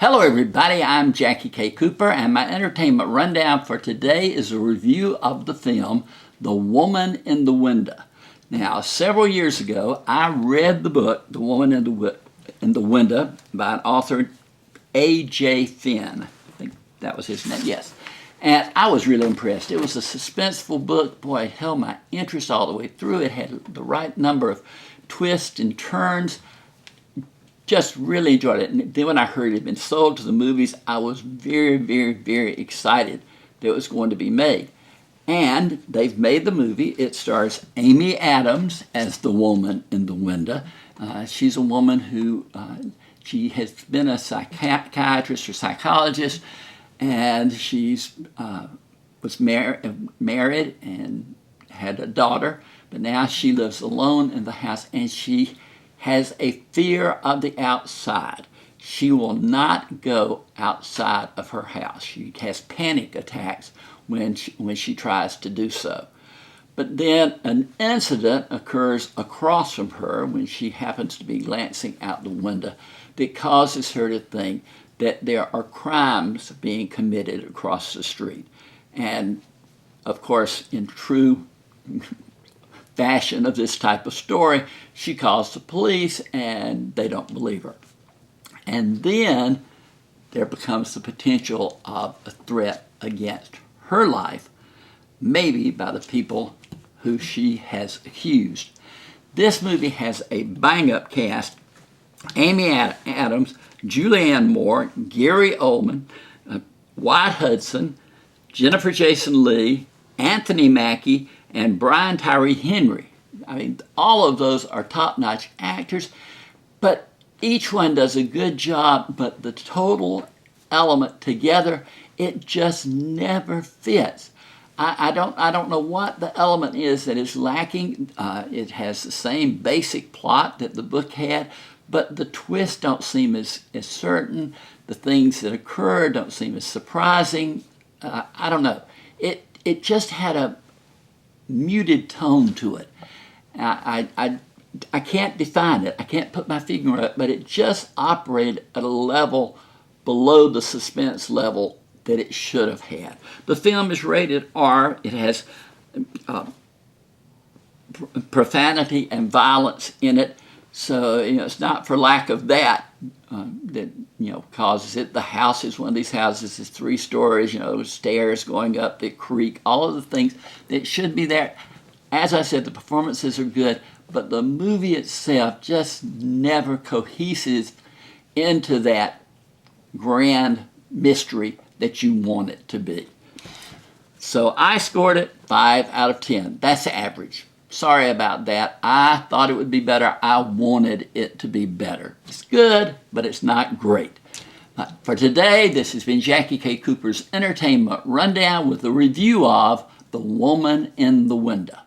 Hello everybody, I'm Jackie K. Cooper, and my entertainment rundown for today is a review of the film The Woman in the Window. Now, several years ago, I read the book The Woman in the Window by an author, A.J. Finn. I think that was his name, yes. And I was really impressed. It was a suspenseful book. Boy, it held my interest all the way through. It had the right number of twists and turns. Just really enjoyed it. And then when I heard it had been sold to the movies, I was very, very, very excited that it was going to be made. And they've made the movie. It stars Amy Adams as the woman in the window. She's a woman who, she has been a psychiatrist or psychologist, and she's was married and had a daughter, but now she lives alone in the house, and she has a fear of the outside. She will not go outside of her house. She has panic attacks when she tries to do so. But then an incident occurs across from her when she happens to be glancing out the window that causes her to think that there are crimes being committed across the street. And of course, in true fashion of this type of story, she calls the police and they don't believe her. And then there becomes the potential of a threat against her life, maybe by the people who she has accused. This movie has a bang-up cast: Amy Adams, Julianne Moore, Gary Oldman, Wyatt Hudson, Jennifer Jason Leigh, Anthony Mackie, and Brian Tyree Henry. I mean, all of those are top-notch actors, but each one does a good job, but the total element together, it just never fits. I don't know what the element is that is lacking. It has the same basic plot that the book had, but the twists don't seem as certain. The things that occur don't seem as surprising. I don't know. It just had a muted tone to it. I can't define it. I can't put my finger on it, but it just operated at a level below the suspense level that it should have had. The film is rated R. It has profanity and violence in it, so it's not for lack of that that causes it. The house is one of these houses. It's 3 stories. Stairs going up that creak. All of the things that should be there. As I said, the performances are good, but the movie itself just never coheses into that grand mystery that you want it to be. So I scored it 5 out of 10. That's average. Sorry about that. I thought it would be better. I wanted it to be better. It's good, but it's not great. For today, this has been Jackie K. Cooper's Entertainment Rundown with a review of The Woman in the Window.